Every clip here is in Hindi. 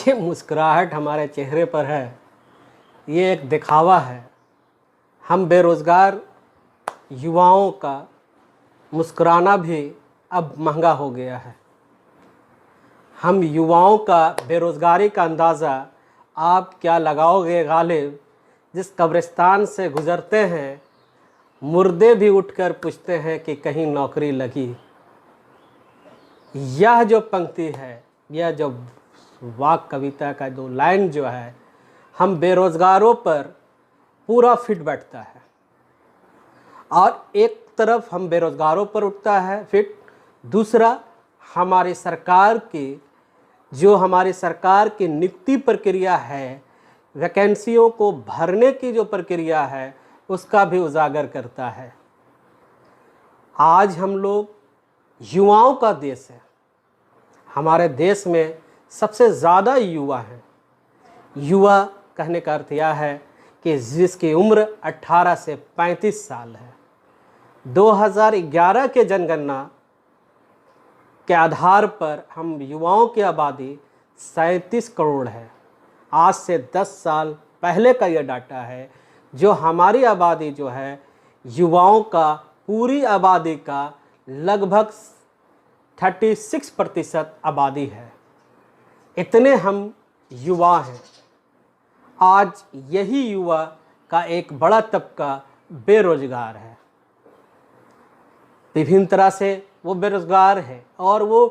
ये मुस्कुराहट हमारे चेहरे पर है, ये एक दिखावा है। हम बेरोज़गार युवाओं का मुस्कुराना भी अब महंगा हो गया है। हम युवाओं का बेरोज़गारी का अंदाज़ा आप क्या लगाओगे गालिब, जिस कब्रिस्तान से गुज़रते हैं मुर्दे भी उठकर पूछते हैं कि कहीं नौकरी लगी। यह जो पंक्ति है, यह जो वाक कविता का जो लाइन जो है, हम बेरोज़गारों पर पूरा फिट बैठता है। और एक तरफ हम बेरोज़गारों पर उठता है फिट, दूसरा हमारी सरकार की नियुक्ति प्रक्रिया है, वैकेंसियों को भरने की जो प्रक्रिया है उसका भी उजागर करता है। आज हम लोग युवाओं का देश है। हमारे देश में सबसे ज़्यादा युवा हैं। युवा कहने का अर्थ यह है कि जिसकी उम्र 18 से 35 साल है। 2011 के जनगणना के आधार पर हम युवाओं की आबादी 37 करोड़ है। आज से 10 साल पहले का यह डाटा है, जो हमारी आबादी जो है युवाओं का पूरी आबादी का लगभग 36% आबादी है। इतने हम युवा हैं। आज यही युवा का एक बड़ा तबका बेरोजगार है। विभिन्न तरह से वो बेरोजगार है, और वो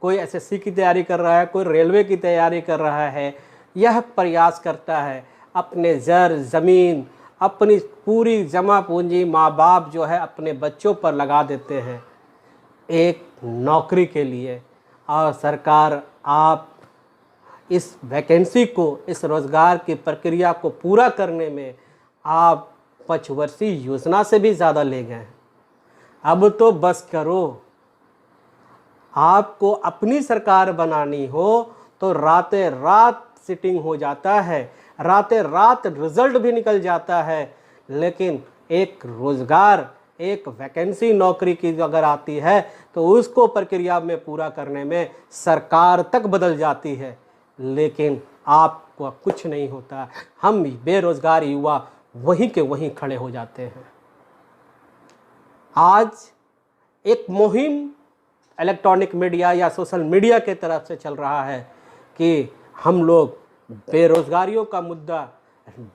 कोई एसएससी की तैयारी कर रहा है, कोई रेलवे की तैयारी कर रहा है। यह प्रयास करता है अपने जर ज़मीन, अपनी पूरी जमा पूंजी माँ बाप जो है अपने बच्चों पर लगा देते हैं एक नौकरी के लिए। और सरकार आप इस वैकेंसी को, इस रोज़गार की प्रक्रिया को पूरा करने में आप 5 वर्षीय योजना से भी ज़्यादा ले गए हैं। अब तो बस करो। आपको अपनी सरकार बनानी हो तो रातें रात सिटिंग हो जाता है, रातें रात रिजल्ट भी निकल जाता है, लेकिन एक रोज़गार, एक वैकेंसी नौकरी की अगर आती है तो उसको प्रक्रिया में पूरा करने में सरकार तक बदल जाती है, लेकिन आपको कुछ नहीं होता। हम बेरोज़गार युवा वहीं के वहीं खड़े हो जाते हैं। आज एक मुहिम इलेक्ट्रॉनिक मीडिया या सोशल मीडिया के तरफ से चल रहा है कि हम लोग बेरोज़गारियों का मुद्दा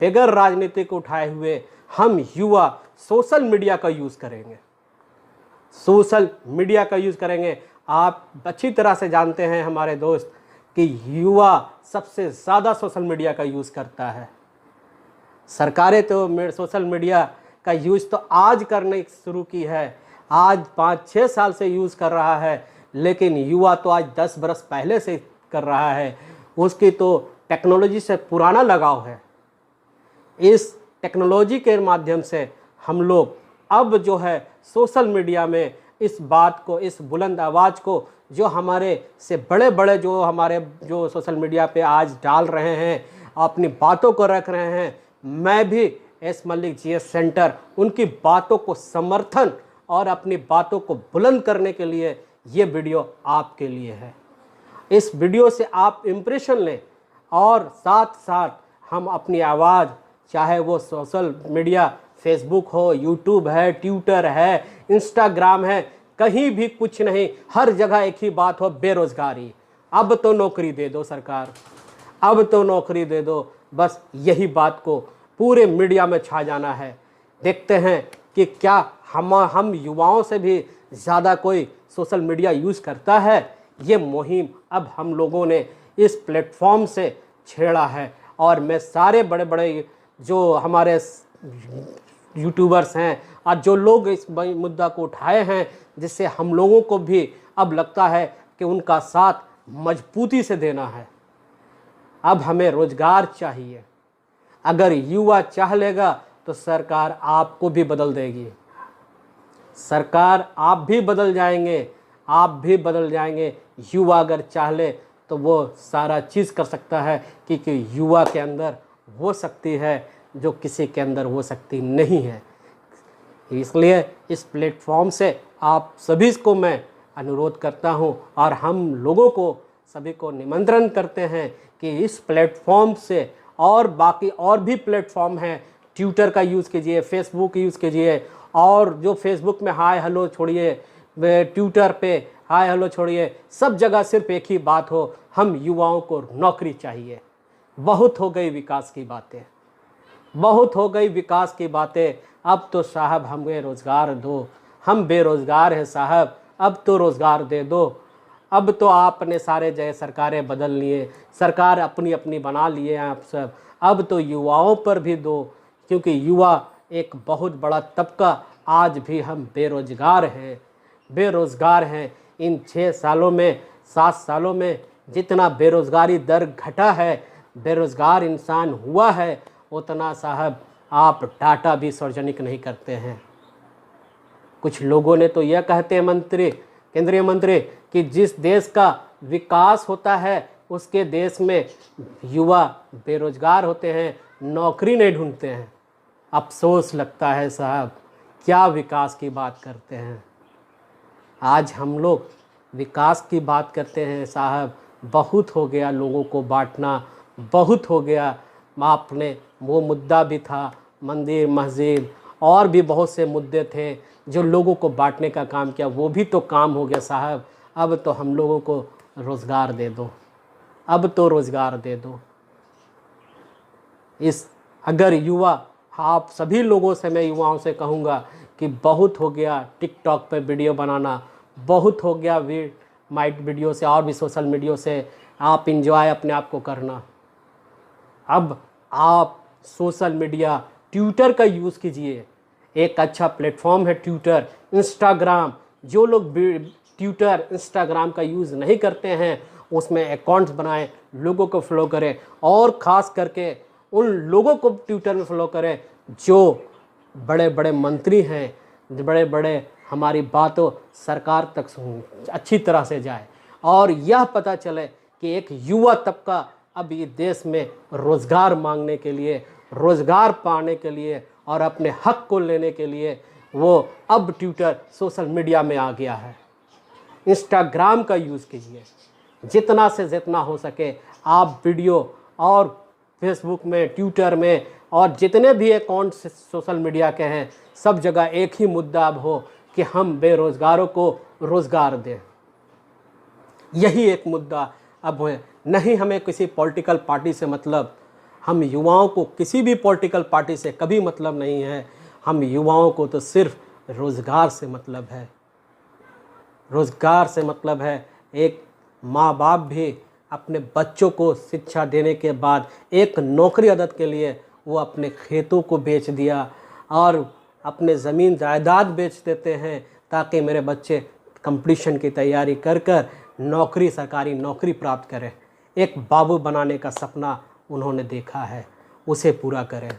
बगैर राजनीति को उठाए हुए हम युवा सोशल मीडिया का यूज़ करेंगे। सोशल मीडिया का यूज़ करेंगे। आप अच्छी तरह से जानते हैं हमारे दोस्त कि युवा सबसे ज़्यादा सोशल मीडिया का यूज़ करता है। सरकारें तो सोशल मीडिया का यूज़ तो आज करने शुरू की है, आज 5-6 साल से यूज़ कर रहा है, लेकिन युवा तो आज 10 बरस पहले से कर रहा है। उसकी तो टेक्नोलॉजी से पुराना लगाव है। इस टेक्नोलॉजी के माध्यम से हम लोग अब जो है सोशल मीडिया में इस बात को, इस बुलंद आवाज़ को, जो हमारे से बड़े बड़े जो सोशल मीडिया पे आज डाल रहे हैं, अपनी बातों को रख रहे हैं। मैं भी एस मलिक जीएस सेंटर उनकी बातों को समर्थन और अपनी बातों को बुलंद करने के लिए ये वीडियो आपके लिए है। इस वीडियो से आप इम्प्रेशन लें, और साथ साथ हम अपनी आवाज़, चाहे वो सोशल मीडिया फेसबुक हो, यूट्यूब है, ट्विटर है, इंस्टाग्राम है, कहीं भी कुछ नहीं, हर जगह एक ही बात हो, बेरोज़गारी। अब तो नौकरी दे दो सरकार, अब तो नौकरी दे दो। बस यही बात को पूरे मीडिया में छा जाना है। देखते हैं कि क्या हम युवाओं से भी ज़्यादा कोई सोशल मीडिया यूज़ करता है। ये मुहिम अब हम लोगों ने इस प्लेटफॉर्म से छेड़ा है, और मैं सारे बड़े बड़े जो हमारे यूट्यूबर्स हैं और जो लोग इस मुद्दा को उठाए हैं, जिससे हम लोगों को भी अब लगता है कि उनका साथ मजबूती से देना है। अब हमें रोज़गार चाहिए। अगर युवा चाह लेगा तो सरकार आपको भी बदल देगी। सरकार, आप भी बदल जाएंगे, आप भी बदल जाएंगे। युवा अगर चाह ले तो वो सारा चीज़ कर सकता है, क्योंकि युवा के अंदर वो शक्ति है जो किसी के अंदर वो शक्ति नहीं है। इसलिए इस प्लेटफॉर्म से आप सभी को मैं अनुरोध करता हूं, और हम लोगों को सभी को निमंत्रण करते हैं कि इस प्लेटफॉर्म से और बाकी और भी प्लेटफॉर्म हैं, ट्विटर का यूज़ कीजिए, फेसबुक यूज़ कीजिए, और जो फेसबुक में हाय हेलो छोड़िए, ट्विटर पे हाय हेलो छोड़िए, सब जगह सिर्फ एक ही बात हो, हम युवाओं को नौकरी चाहिए। बहुत हो गई विकास की बातें, बहुत हो गई विकास की बातें, अब तो साहब हमें रोज़गार दो, हम बेरोज़गार हैं साहब, अब तो रोज़गार दे दो। अब तो आपने सारे जगह सरकारें बदल लिए, सरकार अपनी अपनी बना लिए हैं आप सब, अब तो युवाओं पर भी दो, क्योंकि युवा एक बहुत बड़ा तबका, आज भी हम बेरोज़गार हैं, बेरोज़गार हैं। इन 6 सालों में 7 सालों में जितना बेरोज़गारी दर घटा है, बेरोज़गार इंसान हुआ है, उतना साहब आप डाटा भी सार्वजनिक नहीं करते हैं। कुछ लोगों ने तो यह कहते हैं मंत्री, केंद्रीय मंत्री, कि जिस देश का विकास होता है उसके देश में युवा बेरोजगार होते हैं, नौकरी नहीं ढूंढते हैं। अफसोस लगता है साहब, क्या विकास की बात करते हैं। आज हम लोग विकास की बात करते हैं साहब, बहुत हो गया लोगों को बांटना, बहुत हो गया। आपने वो मुद्दा भी था, मंदिर मस्जिद और भी बहुत से मुद्दे थे जो लोगों को बांटने का काम किया, वो भी तो काम हो गया साहब। अब तो हम लोगों को रोज़गार दे दो, अब तो रोज़गार दे दो। इस अगर युवा, आप सभी लोगों से, मैं युवाओं से कहूँगा कि बहुत हो गया टिकटॉक पे वीडियो बनाना, बहुत हो गया माइट वीडियो से और भी सोशल मीडिया से आप इंजॉय अपने आप को करना। अब आप सोशल मीडिया ट्विटर का यूज़ कीजिए, एक अच्छा प्लेटफॉर्म है ट्विटर, इंस्टाग्राम। जो लोग ट्विटर इंस्टाग्राम का यूज़ नहीं करते हैं उसमें अकाउंट्स बनाएं, लोगों को फॉलो करें, और ख़ास करके उन लोगों को ट्विटर में फॉलो करें जो बड़े बड़े मंत्री हैं, बड़े बड़े हमारी बातों सरकार तक अच्छी तरह से जाए, और यह पता चले कि एक युवा तबका अब ये देश में रोज़गार मांगने के लिए, रोज़गार पाने के लिए और अपने हक को लेने के लिए वो अब ट्विटर सोशल मीडिया में आ गया है। इंस्टाग्राम का यूज़ कीजिए, जितना से जितना हो सके आप वीडियो, और फेसबुक में, ट्विटर में, और जितने भी अकाउंट सोशल मीडिया के हैं, सब जगह एक ही मुद्दा अब हो कि हम बेरोज़गारों को रोज़गार दें। यही एक मुद्दा अब है। नहीं हमें किसी पॉलिटिकल पार्टी से मतलब, हम युवाओं को किसी भी पॉलिटिकल पार्टी से कभी मतलब नहीं है। हम युवाओं को तो सिर्फ रोज़गार से मतलब है, रोज़गार से मतलब है। एक माँ बाप भी अपने बच्चों को शिक्षा देने के बाद एक नौकरी अदद के लिए वो अपने खेतों को बेच दिया और अपने ज़मीन जायदाद बेच देते हैं ताकि मेरे बच्चे कंपटीशन की तैयारी कर कर नौकरी, सरकारी नौकरी प्राप्त करें। एक बाबू बनाने का सपना उन्होंने देखा है, उसे पूरा करें।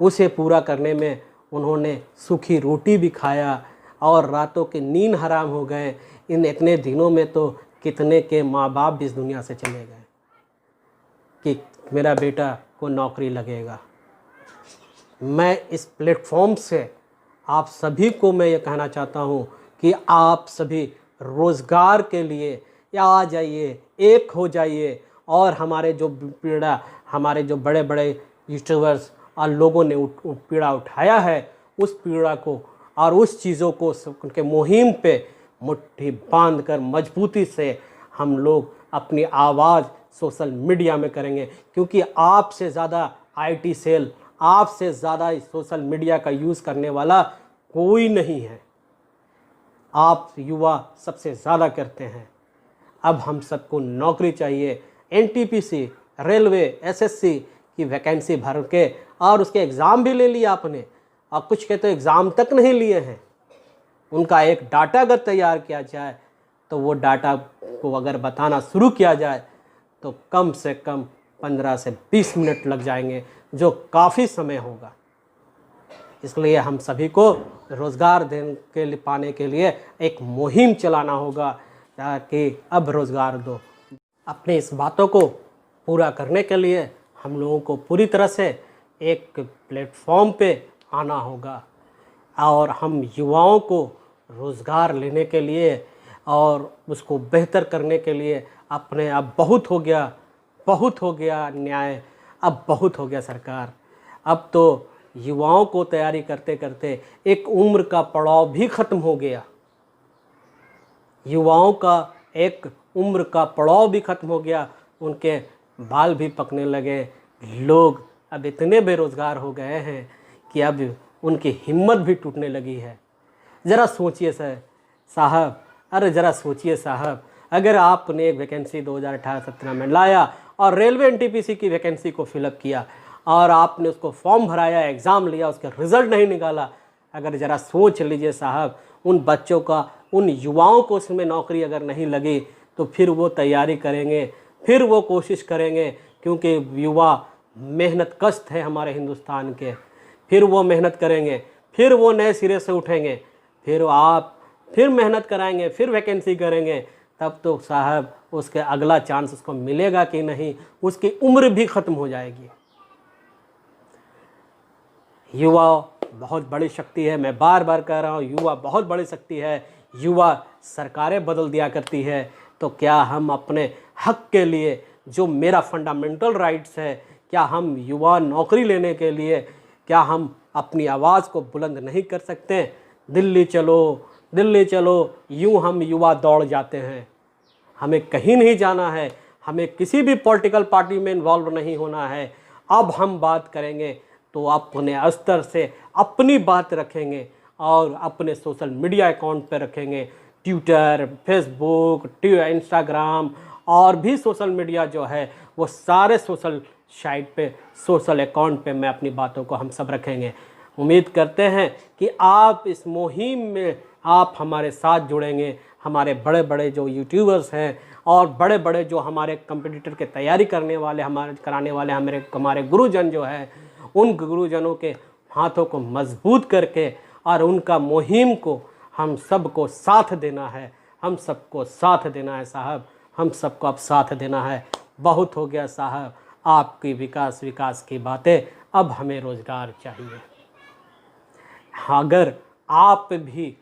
उसे पूरा करने में उन्होंने सूखी रोटी भी खाया और रातों की नींद हराम हो गए। इन इतने दिनों में तो कितने के माँ बाप भी इस दुनिया से चले गए कि मेरा बेटा को नौकरी लगेगा। मैं इस प्लेटफॉर्म से आप सभी को मैं ये कहना चाहता हूँ कि आप सभी रोज़गार के लिए आ जाइए, एक हो जाइए, और हमारे जो पीड़ा, हमारे जो बड़े बड़े यूट्यूबर्स और लोगों ने पीड़ा उठाया है, उस पीड़ा को और उस चीज़ों को उनके मुहिम पे मुट्ठी बांध कर मजबूती से हम लोग अपनी आवाज़ सोशल मीडिया में करेंगे। क्योंकि आपसे ज़्यादा आईटी सेल, आपसे ज़्यादा सोशल मीडिया का यूज़ करने वाला कोई नहीं है। आप युवा सबसे ज़्यादा करते हैं। अब हम सबको नौकरी चाहिए। एनटीपीसी, रेलवे, एसएससी की वैकेंसी भर के और उसके एग्ज़ाम भी ले लिया आपने, और कुछ के तो एग्ज़ाम तक नहीं लिए हैं। उनका एक डाटा अगर तैयार किया जाए तो वो डाटा को अगर बताना शुरू किया जाए तो कम से कम 15 से 20 मिनट लग जाएंगे, जो काफ़ी समय होगा। इसलिए हम सभी को रोज़गार देने के लिए, पाने के लिए एक मुहिम चलाना होगा ताकि अब रोज़गार दो। अपनी इस बातों को पूरा करने के लिए हम लोगों को पूरी तरह से एक प्लेटफॉर्म पे आना होगा और हम युवाओं को रोज़गार लेने के लिए और उसको बेहतर करने के लिए अपने अब बहुत हो गया, बहुत हो गया न्याय, अब बहुत हो गया सरकार। अब तो युवाओं को तैयारी करते करते एक उम्र का पड़ाव भी ख़त्म हो गया। युवाओं का एक उम्र का पड़ाव भी ख़त्म हो गया, उनके बाल भी पकने लगे। लोग अब इतने बेरोज़गार हो गए हैं कि अब उनकी हिम्मत भी टूटने लगी है। ज़रा सोचिए साहब, अरे ज़रा सोचिए साहब, अगर आपने एक वैकेंसी 2018-17 में लाया और रेलवे एनटीपीसी की वैकेंसी को फिलअप किया और आपने उसको फॉर्म भराया, एग्ज़ाम लिया, उसका रिज़ल्ट नहीं निकाला, अगर ज़रा सोच लीजिए साहब, उन बच्चों का, उन युवाओं को उसमें नौकरी अगर नहीं लगी तो फिर वो तैयारी करेंगे, फिर वो कोशिश करेंगे, क्योंकि युवा मेहनत कश है हमारे हिंदुस्तान के। फिर वो मेहनत करेंगे, फिर वो नए सिरे से उठेंगे, फिर आप फिर मेहनत कराएंगे, फिर वैकेंसी करेंगे, तब तो साहब उसके अगला चांस उसको मिलेगा कि नहीं, उसकी उम्र भी ख़त्म हो जाएगी। युवा बहुत बड़ी शक्ति है, मैं बार बार कह रहा हूँ, युवा बहुत बड़ी शक्ति है। युवा सरकारें बदल दिया करती है, तो क्या हम अपने हक के लिए, जो मेरा फंडामेंटल राइट्स है, क्या हम युवा नौकरी लेने के लिए, क्या हम अपनी आवाज़ को बुलंद नहीं कर सकते? दिल्ली चलो, दिल्ली चलो, यूँ हम युवा दौड़ जाते हैं। हमें कहीं नहीं जाना है, हमें किसी भी पॉलिटिकल पार्टी में इन्वॉल्व नहीं होना है। अब हम बात करेंगे तो अपने स्तर से अपनी बात रखेंगे और अपने सोशल मीडिया अकाउंट पे रखेंगे। ट्विटर, फेसबुक, इंस्टाग्राम और भी सोशल मीडिया जो है, वो सारे सोशल साइट पे, सोशल अकाउंट पे मैं अपनी बातों को हम सब रखेंगे। उम्मीद करते हैं कि आप इस मुहिम में आप हमारे साथ जुड़ेंगे। हमारे बड़े बड़े जो यूट्यूबर्स हैं और बड़े बड़े जो हमारे कंपटीटर के तैयारी करने वाले, कराने वाले हमारे गुरुजन जो है, उन गुरुजनों के हाथों को मजबूत करके और उनका मुहिम को हम सबको साथ देना है। हम सबको साथ देना है साहब, हम सबको अब साथ देना है। बहुत हो गया साहब आपकी विकास की बातें, अब हमें रोज़गार चाहिए। अगर आप भी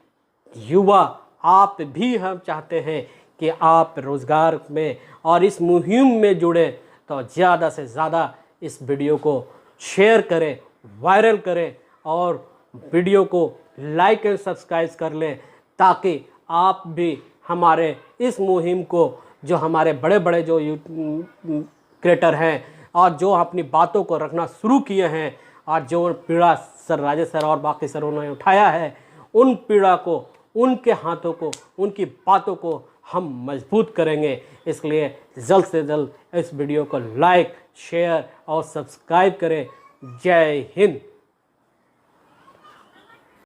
युवा, आप भी हम चाहते हैं कि आप रोज़गार में और इस मुहिम में जुड़े, तो ज़्यादा से ज़्यादा इस वीडियो को शेयर करें, वायरल करें और वीडियो को लाइक एंड सब्सक्राइब कर लें, ताकि आप भी हमारे इस मुहिम को, जो हमारे बड़े बड़े जो क्रिएटर हैं और जो अपनी बातों को रखना शुरू किए हैं और जो पीड़ा सर राजेश सर और बाकी सरों ने उठाया है, उन पीड़ा को, उनके हाथों को, उनकी बातों को हम मजबूत करेंगे। इसलिए जल्द से जल्द इस वीडियो को लाइक, शेयर और सब्सक्राइब करें। जय हिंद।